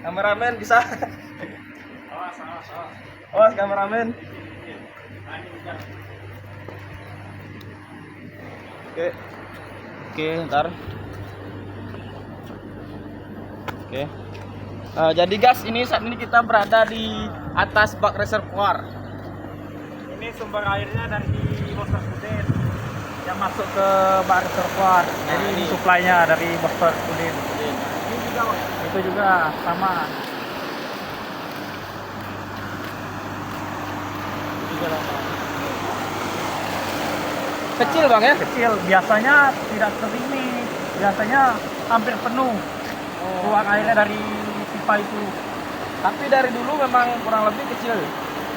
Kameramen bisa. Awas kameramen. Oke. Oke, ntar. Oke. Jadi guys, saat ini kita berada di atas bak reservoir. Ini sumber airnya dari Boster Pudin yang masuk ke bak reservoir. Jadi ini suplainya dari Boster Pudin. Ini juga, itu juga sama. Kecil bang ya? Kecil, biasanya tidak seperti ini. Biasanya hampir penuh keluar airnya dari pipa itu. Tapi dari dulu memang kurang lebih kecil.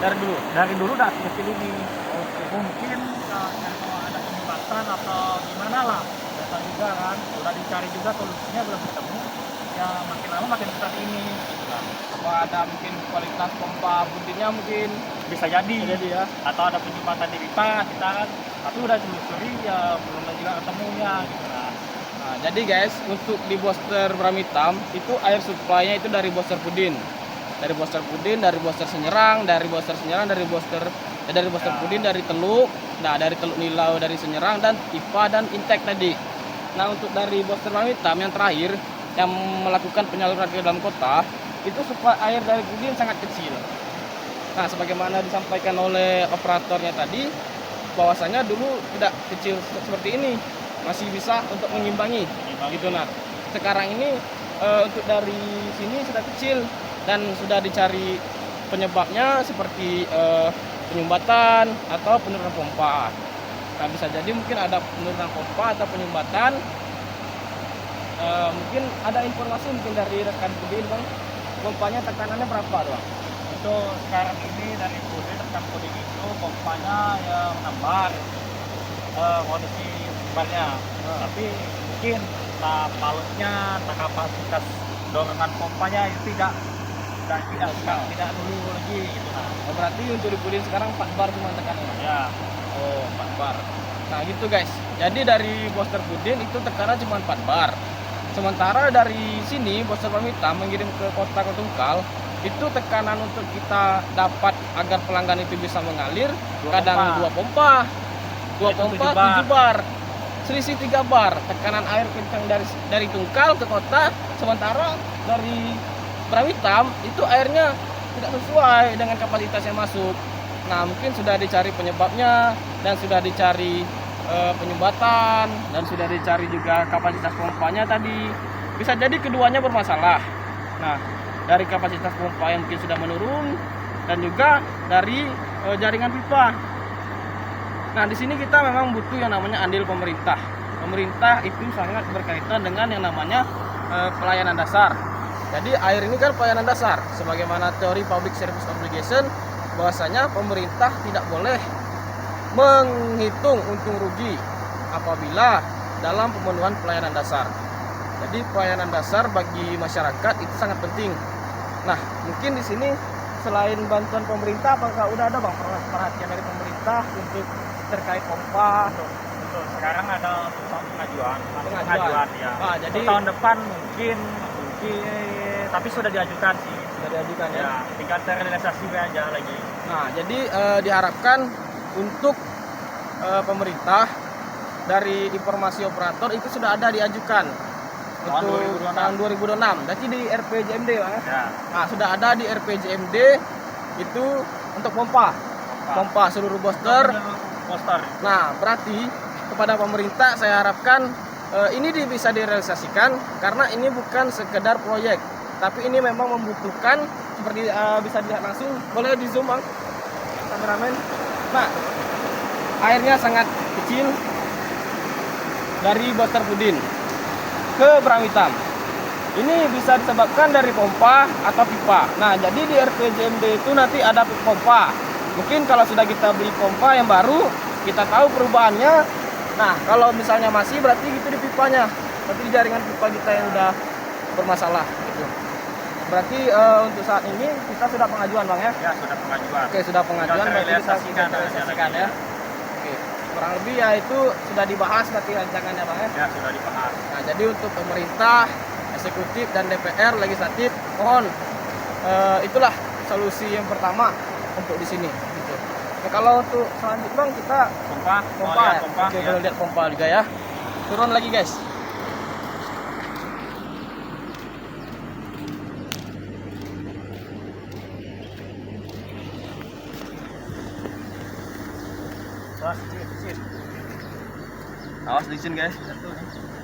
Dari dulu udah kecil ini. Mungkin kalau ada penyebatan atau gimana lah. Biasa juga kan. Udah dicari juga solusinya belum ketemu. Ya makin lama makin seperti ini. Apa ada mungkin kualitas pompa Pudinnya mungkin Bisa jadi ya? atau ada penyumbatan di pipa kita kan. Tapi udah telusuri ya belum juga ketemunya gitu kan. Nah, jadi guys, untuk di Boster Bramitam itu air supply-nya itu dari Boster Pudin. Dari Boster Pudin, dari Boster Senyerang, dari Boster Pudin, dari Teluk. Nah, dari Teluk Nilau, dari Senyerang dan pipa dan intek tadi. Nah, untuk dari Boster Bramitam yang terakhir yang melakukan penyaluran ke dalam kota, itu supply air dari Pudin sangat kecil. Nah, sebagaimana disampaikan oleh operatornya tadi, bahwasanya dulu tidak kecil seperti ini, masih bisa untuk mengimbangi gitu. Nah, sekarang ini untuk dari sini sudah kecil dan sudah dicari penyebabnya seperti penyumbatan atau penurunan pompa. Nah, bisa jadi mungkin ada penurunan pompa atau penyumbatan. Mungkin ada informasi mungkin dari rekan Pudin bang, pompanya tekanannya berapa doang? Itu sekarang ini dari Pudin, rekan Pudin itu pompanya ya 6 bar kondisi barnya. Tapi mungkin palutnya, kapasitas dorongan pompanya itu tidak dulu lagi gitu. Oh, berarti untuk di Pudin sekarang 4 bar cuma tekanannya? Ya. Oh, 4 bar. Nah gitu guys, jadi dari Boster Pudin itu tekanan cuma 4 bar. Sementara dari sini Boster Bramitam mengirim ke kota Tungkal, itu tekanan untuk kita dapat agar pelanggan itu bisa mengalir kadang 2 pompa 7 bar, selisih 3 bar tekanan air kencang dari Tungkal ke kota. Sementara dari Bramitam itu airnya tidak sesuai dengan kapasitas yang masuk. Nah, mungkin sudah dicari penyebabnya dan sudah dicari penyumbatan dan sudah dicari juga kapasitas pompanya tadi. Bisa jadi keduanya bermasalah. Nah, dari kapasitas pompa yang mungkin sudah menurun dan juga dari jaringan pipa. Nah, di sini kita memang butuh yang namanya andil pemerintah. Pemerintah itu sangat berkaitan dengan yang namanya pelayanan dasar. Jadi air ini kan pelayanan dasar. Sebagaimana teori public service obligation, bahwasanya pemerintah tidak boleh menghitung untung rugi apabila dalam pemenuhan pelayanan dasar. Jadi pelayanan dasar bagi masyarakat itu sangat penting. Nah, mungkin di sini selain bantuan pemerintah, apakah udah ada bang perhatian dari pemerintah untuk terkait pompa? Untuk sekarang ada pengajuan ya. Nah, jadi tahun depan mungkin tapi sudah diajukan sih. Sudah diajukan ya. Tinggal terrealisasi aja lagi. Nah, jadi diharapkan untuk pemerintah dari informasi operator itu sudah ada diajukan untuk tahun 2026. Berarti di RPJMD ya. Nah, sudah ada di RPJMD itu untuk pompa seluruh Boster. Nah, berarti kepada pemerintah saya harapkan ini bisa direalisasikan karena ini bukan sekedar proyek, tapi ini memang membutuhkan seperti bisa dilihat langsung. Boleh di zoom bang kameramen. Nah, airnya sangat kecil dari Boster Pudin ke Bramitam. Ini bisa disebabkan dari pompa atau pipa. Nah, jadi di RPJMD itu nanti ada pompa. Mungkin kalau sudah kita beli pompa yang baru, kita tahu perubahannya. Nah, kalau misalnya masih berarti gitu di pipanya. Berarti di jaringan pipa kita yang udah bermasalah gitu. Berarti untuk saat ini kita sudah pengajuan bang ya? Ya, sudah pengajuan. Oke, sudah pengajuan. Berarti kita sudah realisasikan ya. Oke, kurang lebih ya itu sudah dibahas nanti rancangannya bang ya? Ya, sudah dibahas. Nah, jadi untuk pemerintah eksekutif dan DPR legislatif. Mohon itulah solusi yang pertama untuk di sini. Gitu. Ya, kalau untuk selanjutnya Bang, kita Pompa, pompa ya. pompa Oke, ya. boleh lihat pompa juga ya. Turun lagi guys. Wah, kecil. Awas licin guys. Jatuh nih.